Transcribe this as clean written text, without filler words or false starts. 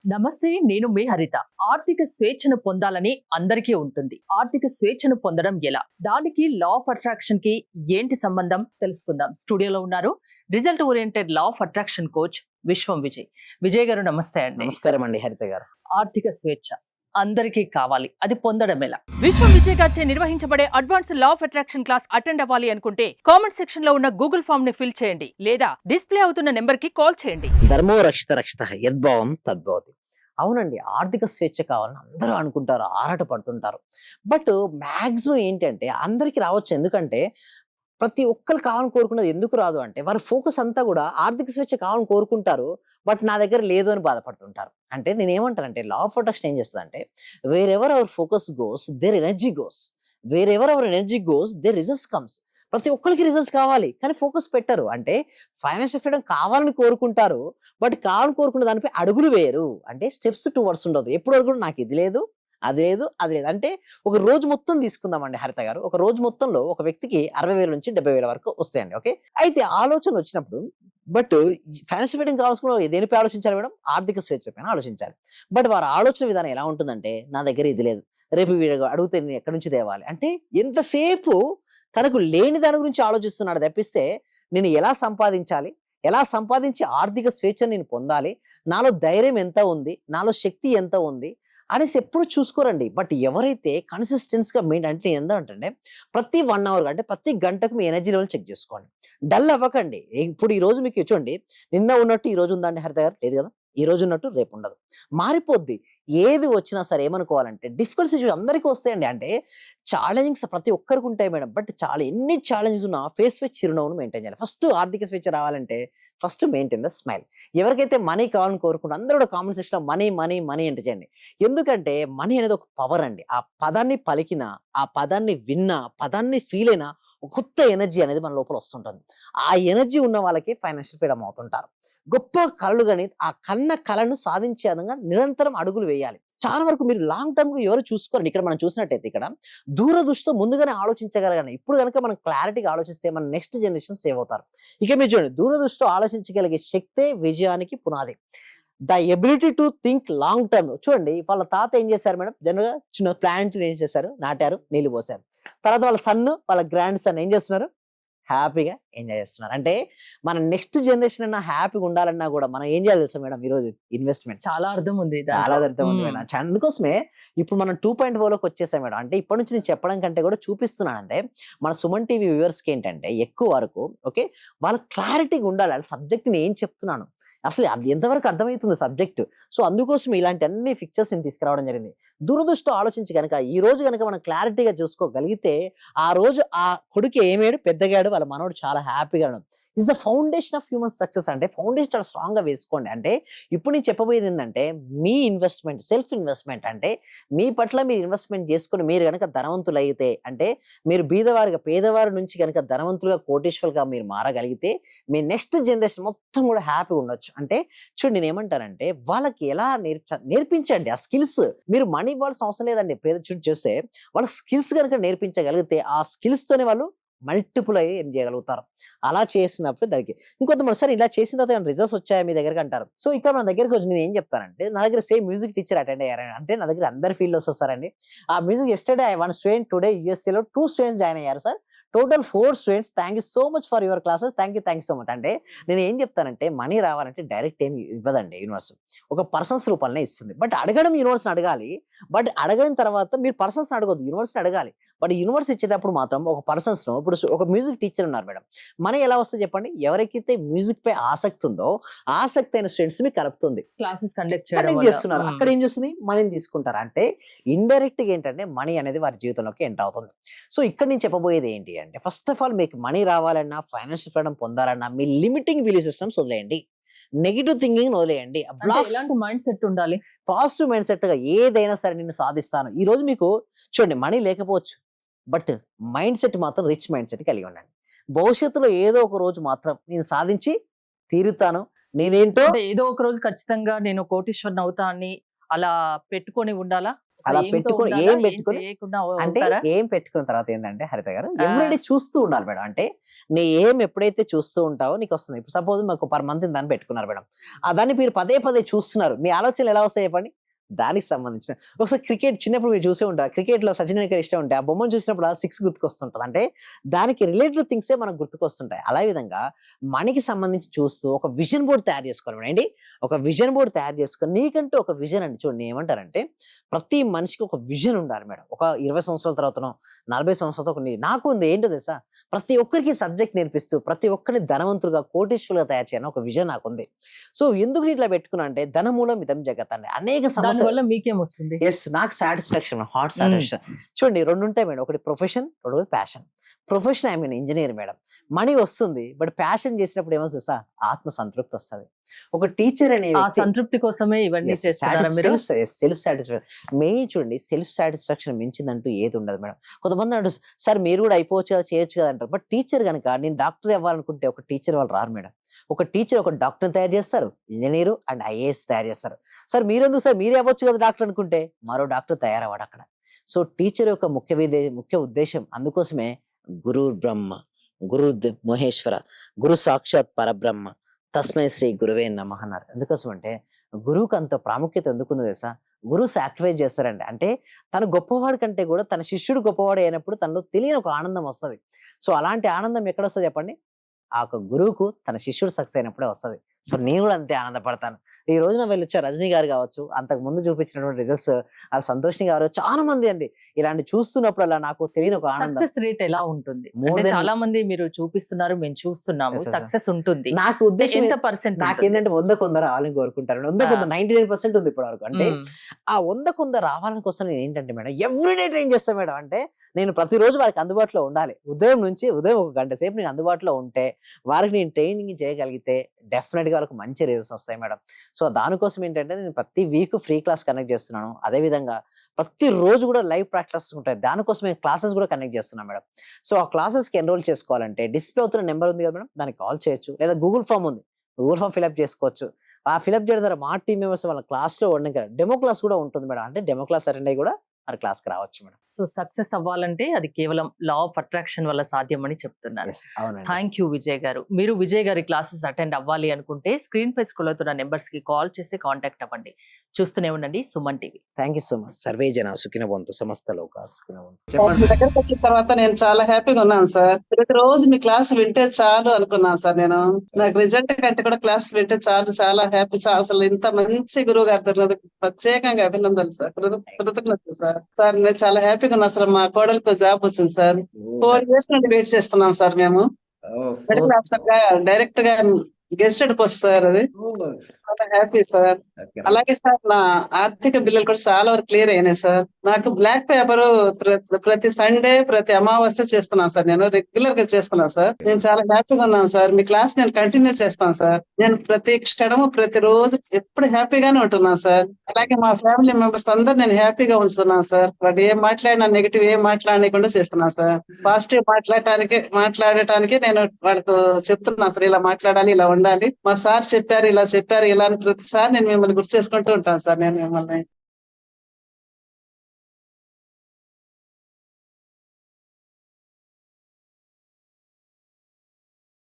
నమస్తే, నేను మీ హరిత. ఆర్థిక స్వేచ్ఛను పొందాలని అందరికీ ఉంటుంది. ఆర్థిక స్వేచ్ఛను పొందడం ఎలా? దానికి లా ఆఫ్ అట్రాక్షన్ కి ఏంటి సంబంధం తెలుసుకుందాం. స్టూడియోలో ఉన్నారు result oriented law of attraction coach విశ్వం విజయ్. విజయ్ గారు నమస్తే అండి. నమస్కారం అండి హరిత గారు. ఆర్థిక స్వేచ్ఛ అందరికీ కావాలి, అది పొందడం ఎలా? విశ్వం విజయ్ గారిచే నిర్వహించబడే advance law of attraction class attend అవ్వాలి అనుకుంటే కామెంట్ సెక్షన్ లో ఉన్న గూగుల్ ఫామ్ ని ఫిల్ చేయండి, లేదా డిస్ప్లే అవుతున్న నెంబర్ కి కాల్ చేయండి. ధర్మో రక్షిత రక్షిత యద్భావం తద్భవతి. అవునండి, ఆర్థిక స్వేచ్ఛ కావాలని అందరూ అనుకుంటారు, ఆరాట పడుతుంటారు. బట్ మాక్సిమం ఏంటంటే అందరికి రావచ్చు. ఎందుకంటే ప్రతి ఒక్కరు కావాలని కోరుకున్నది ఎందుకు రాదు అంటే వారి ఫోకస్ అంతా కూడా ఆర్థిక స్వేచ్ఛ కావాలని కోరుకుంటారు, బట్ నా దగ్గర లేదు అని బాధపడుతుంటారు. అంటే నేను ఏమంటానంటే లా ఆఫ్ అట్రాక్షన్ ఏం చేస్తుంది అంటే wherever our focus goes there energy goes, wherever our energy goes there results comes. ప్రతి ఒక్కరికి రిజల్ట్స్ కావాలి కానీ ఫోకస్ పెట్టరు. అంటే ఫైనాన్షియల్ ఫ్రీడమ్ కావాలని కోరుకుంటారు, బట్ కావాలని కోరుకున్న దానిపై అడుగులు వేయరు. అంటే స్టెప్స్ టువర్డ్స్ ఉండదు. ఎప్పుడు వరకు నాకు ఇది లేదు, అది లేదు, అది లేదు. అంటే ఒక రోజు మొత్తం తీసుకుందామండి హరిత గారు. ఒక రోజు మొత్తంలో ఒక వ్యక్తికి 60,000 నుంచి 70,000 వరకు వస్తాయండి. ఓకే, అయితే ఆలోచన వచ్చినప్పుడు బట్ ఫైనాన్షియల్ ఫ్రీడమ్ కావాల్సిన దేనిపై ఆలోచించాలి మేడం? ఆర్థిక స్వేచ్ఛ పైన ఆలోచించాలి. బట్ వారి ఆలోచన విధానం ఎలా ఉంటుందంటే నా దగ్గర ఇది లేదు, రేపు వీడు అడిగితే నేను ఎక్కడి నుంచి తేవాలి అంటే ఎంతసేపు తనకు లేని దాని గురించి ఆలోచిస్తున్నాడు తప్పిస్తే నేను ఎలా సంపాదించాలి, ఎలా సంపాదించి ఆర్థిక స్వేచ్ఛను నేను పొందాలి, నాలో ధైర్యం ఎంత ఉంది, నాలో శక్తి ఎంత ఉంది అనేసి ఎప్పుడు చూసుకోరండి. బట్ ఎవరైతే కన్సిస్టెన్స్ గా మెయిన్ అంటే ఏంటంటే ప్రతి 1 అవర్ అంటే ప్రతి గంటకు మీ ఎనర్జీ లెవెల్ చెక్ చేసుకోండి. డల్ అవ్వకండి. ఇప్పుడు ఈ రోజు మీకు చూడండి, నిన్న ఉన్నట్టు ఈ రోజు ఉందండి హరిత గారు? లేదు కదా. ఈ రోజు ఉన్నట్టు రేపు ఉండదు, మారిపోద్ది. ఏది వచ్చినా సరే ఏమనుకోవాలంటే డిఫికల్ట్ సిచ్యువేషన్ అందరికీ వస్తాయండి. అంటే ఛాలెంజింగ్స్ ప్రతి ఒక్కరికి ఉంటాయి మేడం. బట్ చాలా ఎన్ని ఛాలెంజెస్ ఉన్నా ఫేస్ చిరునవ్వును మెయింటైన్ చేయాలి. ఫస్ట్ ఆర్థిక స్వేచ్ఛ రావాలంటే ఫస్ట్ మెయింటైన్ ద స్మైల్. ఎవరికైతే మనీ కావాలని కోరుకుంటే అందరూ కూడా కామెంట్ సెక్షన్ లో మనీ మనీ మనీ అంటే చేయండి. ఎందుకంటే మనీ అనేది ఒక పవర్ అండి. ఆ పదాన్ని పలికిన, ఆ పదాన్ని విన్నా, పదాన్ని ఫీల్ అయినా ఒక కొత్త ఎనర్జీ అనేది మన లోపల వస్తుంటుంది. ఆ ఎనర్జీ ఉన్న వాళ్ళకి ఫైనాన్షియల్ ఫ్రీడమ్ అవుతుంటారు. గొప్ప కళలు కానీ ఆ కన్న కళను సాధించే విధంగా నిరంతరం అడుగులు వేయాలి. చాలా వరకు మీరు లాంగ్ టర్మ్ గా ఎవరు చూసుకోరండి. ఇక్కడ మనం చూసినట్టయితే ఇక్కడ దూరదృష్టితో ముందుగానే ఆలోచించగలగాలి. ఇప్పుడు కనుక మనం క్లారిటీగా ఆలోచిస్తే మన నెక్స్ట్ జనరేషన్ సేవ్ అవుతారు. ఇక మీరు చూడండి, దూరదృష్టితో ఆలోచించగలిగే శక్తే విజయానికి పునాది. The ability to think long term. చూడండి, వాళ్ళ తాత ఏం చేశారు మేడం? జనరల్ గా చిన్న ప్లాంట్ ఏం చేశారు? నాటారు, నీళ్లు పోసారు. తర్వాత వాళ్ళ సన్, వాళ్ళ గ్రాండ్ సన్ ఏం చేస్తున్నారు? హ్యాపీగా ఎంజాయ్ చేస్తున్నారు. అంటే మన నెక్స్ట్ జనరేషన్ అన్నా హ్యాపీగా ఉండాలన్నా కూడా మనం ఏం చేయాలి తెలుసా మేడం? ఈరోజు ఇన్వెస్ట్మెంట్ చాలా అర్థం ఉంది, చాలా అర్థం ఉంది మేడం. అందుకోసమే ఇప్పుడు మనం 2.0 వచ్చేసాం మేడం. అంటే ఇప్పటి నుంచి నేను చెప్పడం కంటే కూడా చూపిస్తున్నాను. అంటే మన సుమన్ టీవీ వ్యూవర్స్ కి ఏంటంటే ఎక్కువ వరకు ఓకే వాళ్ళ క్లారిటీగా ఉండాలి. ఆ సబ్జెక్ట్ ని ఏం చెప్తున్నాను, అసలు అది ఎంతవరకు అర్థమవుతుంది సబ్జెక్ట్. సో అందుకోసం ఇలాంటి అన్ని ఫిక్చర్స్ ని తీసుకురావడం జరిగింది. దురదృష్టం ఆలోచించి కనుక ఈ రోజు కనుక మనం క్లారిటీగా చూసుకోగలిగితే ఆ రోజు ఆ కొడుకు ఏమేడు పెద్దగాడు, వాళ్ళ మనోడు చాలా హ్యాపీగా is the foundation of human success. అంటే ఫౌండేషన్ చాలా స్ట్రాంగ్ గా వేసుకోండి. అంటే ఇప్పుడు నేను చెప్పబోయేది ఏంటంటే మీ ఇన్వెస్ట్మెంట్, సెల్ఫ్ ఇన్వెస్ట్మెంట్. అంటే మీ పట్ల మీరు ఇన్వెస్ట్మెంట్ చేసుకుని మీరు కనుక ధనవంతులు అయితే, అంటే మీరు బీదవారిగా పేదవారి నుంచి కనుక ధనవంతులుగా కోటీశ్వరులుగా మీరు మారగలిగితే మీ నెక్స్ట్ జనరేషన్ మొత్తం కూడా హ్యాపీగా ఉండొచ్చు. అంటే చూడండి, నేను ఏమంటానంటే వాళ్ళకి ఎలా నేర్పించండి ఆ స్కిల్స్. మీరు మనీ ఇవ్వాల్సిన అవసరం లేదండి. పేద చూడు చేస్తే వాళ్ళ స్కిల్స్ కనుక నేర్పించగలిగితే ఆ స్కిల్స్ తోనే వాళ్ళు మల్టిపుల్ అయ్యి ఏం చేయగలుగుతారు. అలా చేసినప్పుడు దానికి ఇంకొంతమంది సరే ఇలా చేసిన తర్వాత రిజల్ట్స్ వచ్చాయా మీ దగ్గరకు అంటారు. సో ఇక్కడ మన దగ్గరకు వచ్చి నేను ఏం చెప్తానంటే నా దగ్గర సేమ్ మ్యూజిక్ టీచర్ అటెండ్ అయ్యారని అంటే నా దగ్గర అందరు ఫీల్డ్ వస్తారండి. ఆ music yesterday 1 student, today USA లో 2 స్టూడెంట్స్ జాయిన్ అయ్యారు sir. Total 4 students. Thank you so much for your classes. Thank you so much. అంటే నేను ఏం చెప్తానంటే మనీ రావాలంటే డైరెక్ట్ ఏమి ఇవ్వదండి యూనివర్స్, ఒక పర్సన్స్ రూపంలో ఇస్తుంది. బట్ అడగడం యూనివర్స్ అడగాలి. బట్ అడగిన తర్వాత మీరు పర్సన్స్ అడగొద్దు, యూనివర్స్ అడగాలి. బట్ యూనివర్స్ ఇచ్చేటప్పుడు మాత్రం ఒక పర్సన్స్ ను, ఇప్పుడు ఒక మ్యూజిక్ టీచర్ ఉన్నారు మేడం, మనీ ఎలా వస్తుంది చెప్పండి? ఎవరికైతే మ్యూజిక్ పై ఆసక్తి ఉందో ఆసక్తి అయిన స్టూడెంట్స్ మీ కలుపుతుంది, క్లాసెస్ కండక్ట్ చేస్తున్నారు. అక్కడ ఏం చేస్తుంది? మనీని తీసుకుంటారు. అంటే ఇండైరెక్ట్ గా ఏంటంటే మనీ అనేది వారి జీవితంలోకి ఎంటర్ అవుతుంది. సో ఇక్కడ నేను చెప్పబోయేది ఏంటి అంటే ఫస్ట్ ఆఫ్ ఆల్ మీకు మనీ రావాలన్నా, ఫైనాన్షియల్ ఫ్రీడమ్ పొందాలన్నా మీ లిమిటింగ్ బిలీఫ్ సిస్టమ్స్ వదిలేయండి, నెగిటివ్ థింకింగ్ వదిలేయండి. ఎలాంటి మైండ్ సెట్ ఉండాలి? పాజిటివ్ మైండ్ సెట్ గా ఏదైనా సరే నేను సాధిస్తాను. ఈ రోజు మీకు చూడండి మనీ లేకపోవచ్చు, బట్ మైండ్ సెట్ మాత్రం రిచ్ మైండ్ సెట్ కలిగి ఉండండి. భవిష్యత్తులో ఏదో ఒక రోజు మాత్రం నేను సాధించి తీరుతాను, నేనేంటో ఏదో ఒక రోజు ఖచ్చితంగా నేను కోటీశ్వరుని అవుతా అని అలా పెట్టుకొని ఉండాలా? అలా ఎయిమ్‌తో పెట్టుకొని ఉండాలా? ఏం ఏం పెట్టుకొని చేయకుండా అంటే ఉంటారా? ఏం పెట్టుకున్న తర్వాత ఏందంటే హరిత గారు ఆ! ఎవ్రీడే చూస్తూ ఉండాలి మేడం. అంటే నీ ఏం ఎప్పుడైతే చూస్తూ ఉంటావో నీకొస్తుంది. ఇప్పుడు సపోజ్ మాకు పర్ మంత్ ఇంతని పెట్టుకున్నారు మేడం. దాన్ని మీరు పదే పదే చూస్తున్నారు. మీ ఆలోచనలు ఎలా వస్తాయి చెప్పండి? దానికి సంబంధించిన ఒకసారి క్రికెట్ చిన్నప్పుడు మీరు చూసే ఉంటారు. క్రికెట్‌లో సచిన్ టెండూల్కర్ ఇష్టం ఉంటే ఆ బొమ్మను చూసినప్పుడు ఆ 6 గుర్తుకొస్తుంటది. అంటే దానికి రిలేటెడ్ థింగ్సే మనకు గుర్తుకొస్తుంటాయి. అలా విధంగా మనీకి సంబంధించి చూస్తూ ఒక విజన్ బోర్డ్ తయారు చేసుకోవాలి మేడం. ఏంటి? ఒక విజన్ బోర్డ్ తయారు చేసుకొని నీకంటూ ఒక విజన్ అండి. చూడండి ఏమంటారంటే ప్రతి మనిషికి ఒక విజన్ ఉండాలి మేడం. ఒక 20 సంవత్సరాల తర్వాతనో, 40 సంవత్సరాల తర్వాత నాకు ఉంది ఏంటో తెలుసా? ప్రతి ఒక్కరికి సబ్జెక్ట్ నేర్పిస్తూ, ప్రతి ఒక్కరిని ధనవంతులుగా, కోటీశ్వరులుగా తయారు చేయాలని ఒక విజన్ నాకుంది. సో ఎందుకు నేను ఇట్లా పెట్టుకున్నా అంటే ధనమూలం ఇదం జగత్ అండి. అనేక సమస్యలు దానివల్ల మీకేమొస్తుంది? యెస్. నాకు సాటిస్ఫాక్షన్, హార్ట్ హ్మ్. సాటిస్ఫాక్షన్. చూడండి 2 ఉంటాయి మేడం. ఒకటి ప్రొఫెషన్, రెండోది passion. Profession I mean engineer madam. Money వస్తుంది. బట్ ప్యాషన్ చేసినప్పుడు ఏమవుతుంది తెలుసా? ఆత్మ సంతృప్తి వస్తది. ఒక టీచర్ అనే ఆ వ్యక్తి సంతృప్తి కోసమే ఇవన్నీ యెస్. చేస్తున్నారా మీరు? Self satisfaction. మెయిన్ చూడండి సెల్ఫ్ సాటిస్ఫాక్షన్ మించిందంటూ ఏది ఉండదు మేడం. కొంతమంది అంటారు, "సార్ మీరు కూడా అయిపోవచ్చు కదా! చేయొచ్చు కదా!" అంటారు. బట్ టీచర్ గనుక నేను డాక్టర్ అవ్వాలనుకుంటే ఒక టీచర్ వాళ్ళు రారు మేడం. ఒక టీచర్ ఒక డాక్టర్‌ని తయారు చేస్తారు. ఇంజినీరు అండ్ ఐఏఎస్ తయారు చేస్తారు. "సార్ మీరెందుకు సార్ మీరే అవ్వచ్చు కదా డాక్టర్" అనుకుంటే మరో డాక్టర్ తయారవ్వడక్కడ. సో టీచర్ యొక్క ముఖ్య ఉద్దేశ్యం అందుకోసమే గురుర్ బ్రహ్మ, మహేశ్వర, గురు సాక్షాత్ పరబ్రహ్మ, తస్మై శ్రీ గురువే నమః అన్నారు. ఎందుకోసం అంటే గురువుకి అంత ప్రాముఖ్యత ఎందుకుందో తెలుసా? గురువు సాక్రిఫైస్ చేస్తారండి. అంటే తను గొప్పవాడి కంటే కూడా తన శిష్యుడు గొప్పవాడు అయినప్పుడు తనలో తెలియని ఒక ఆనందం వస్తది. సో అలాంటి ఆనందం ఎక్కడొస్తది చెప్పండి? ఆ యొక్క గురువుకు తన శిష్యుడు సక్సెస్ అయినప్పుడే వస్తది. సో నేను కూడా అంతే ఆనందపడతాను. ఈ రోజున వెళ్ళొచ్చా రజనీ గారు కావచ్చు, అంతకు ముందు చూపించినటువంటి రిజల్ట్స్ సంతోషిని గారు చాలా మంది అండి. ఇలాంటి చూస్తున్నప్పుడల్లా నాకు తెలియని ఒక ఆనందం. సక్సెస్ రేట్ ఎలా ఉంటుంది? మోర్ అంటే దెన్ చాలా మంది మీరు చూపిస్తున్నారు, మేము చూస్తున్నాము. యెస్. యెస్. సక్సెస్ ఉంటుంది. నాకు అంటే ఉద్దేశ్యం ఎంత పర్సెంట్ ఉంటుంది? నాకేందంటే 100కి 100 రావాలని కోరుకుంటాను. 100కి 100 ఆ! 99% ఉంది ఇప్పటివరకు. అంటే హ్మ్. ఆ 100కి 100 రావాలని కోసం నేనేంటంటే మేడం ఎవ్రీడే ట్రైన్ చేస్తా మేడం. అంటే నేను ప్రతిరోజు వారికి అందుబాటులో ఉండాలి. ఉదయం ఒక గంట సేపు నేను అందుబాటులో ఉంటే వారికి నేను ట్రైనింగ్ చేయగలిగితే డెఫినిట్‌గా వాళ్ళకి మంచి రిజల్ట్స్ వస్తాయి మేడం. సో దానికోసం ఏంటంటే నేను ప్రతి వీక్ ఫ్రీ క్లాస్ కండక్ట్ చేస్తున్నాను. అదే విధంగా ప్రతిరోజు కూడా లైవ్ ప్రాక్టీస్ ఉంటాయి. దానికోసం నేను క్లాసెస్ కూడా కండక్ట్ చేస్తున్నా మేడం. సో ఆ క్లాసెస్‌కి ఎన్రోల్ చేసుకోవాలంటే డిస్‌ప్లే అవుతున్న నంబర్ ఉంది కదా మేడం! దానికి కాల్ చేయొచ్చు. లేదా గూగుల్ ఫార్మ్ ఉంది. గూగుల్ ఫార్మ్ ఫిలప్ చేసుకోవచ్చు. ఆ ఫిలప్ చేయడం ద్వారా మా టీమ్ మెంబర్స్ వాళ్ళ క్లాస్‌లో ఉండగా డెమో క్లాస్ కూడా ఉంటుంది మేడం. అంటే డెమో క్లాస్ అటెండ్ అయ్యి కూడా మరి క్లాస్‌కి రావచ్చు మేడం. సో సక్సెస్ అవ్వాలంటే అది కేవలం లా ఆఫ్ అట్రాక్షన్ వల్ల సాధ్యమని చెప్తున్నారు. యెస్. అవునండి. థ్యాంక్ యూ విజయ్ గారు. మీరు విజయ్ గారి క్లాసెస్ అటెండ్ అవ్వాలి అనుకుంటే స్క్రీన్ పై స్క్రోల్ అవుతున్న నెంబర్స్ కి కాల్ చేసి కాంటాక్ట్ అవ్వండి. చూస్తూనే ఉండండి Suman TV. Thank you so much. Survey జన సుఖినో భవంతు. సమస్త లోకా సుఖినో భవంతు. మీ చెప్పండి. దగ్గరకు వచ్చిన తర్వాత నేను చాలా హ్యాపీగా ఉన్నాను సార్. ప్రతిరోజు మీ క్లాస్ వింటే చాలు అనుకున్నాను సార్ నేను. నాకు రిజల్ట్ కంటే కూడా క్లాస్ వింటే చాలు, చాలా హ్యాపీ సార్. అసలు ఇంత మంచి గురువు గారు దొరికినందుకు ప్రత్యేకంగా అభినందనలు సార్. కృతజ్ఞతలు సార్. సార్ నేను చాలా హ్యాపీగా ఉన్నా సార్. మా కోడలికి జాబ్ వచ్చింది సార్. 4 ఇయర్స్ నుండి వెయిట్ చేస్తున్నాం సార్ మేము. ఓహ్! మెడికల్ ఆఫీసర్ గా డైరెక్ట్ గా గెస్టెడ్ పోస్ట్ సార్ అది. చాలా హ్యాపీ సార్. ఓకే. అలాగే సార్ నా ఆర్థిక బిల్లులు కూడా చాలా వరకు క్లియర్ అయినాయి సార్. నాకు బ్లాక్ పేపర్ ప్రతి సండే, ప్రతి అమావాస్య చేస్తున్నాను సార్. నేను రెగ్యులర్ గా చేస్తున్నాను సార్. నేను చాలా హ్యాపీగా ఉన్నాను సార్. మీ క్లాస్ నేను కంటిన్యూ చేస్తాను సార్. నేను ప్రతి క్షణము ప్రతిరోజు ఎప్పుడు హ్యాపీగానే ఉంటున్నాను సార్. అలాగే మా ఫ్యామిలీ మెంబర్స్ అందరు నేను హ్యాపీగా ఉంచుతున్నాను సార్. వాడు ఏం మాట్లాడినా నెగిటివ్ ఏం మాట్లాడకుండా చేస్తున్నాను సార్. పాజిటివ్ మాట్లాడటానికి నేను వాళ్ళకు చెప్తున్నాను సార్. ఇలా మాట్లాడాలి, ఇలా ఉండాలి. మా సార్ చెప్పారు, ఇలా చెప్పారు, ఇలా అని ప్రతిసారి నేను మిమ్మల్ని గుర్తు చేసుకుంటూ ఉంటాను సార్ నేను మిమ్మల్ని.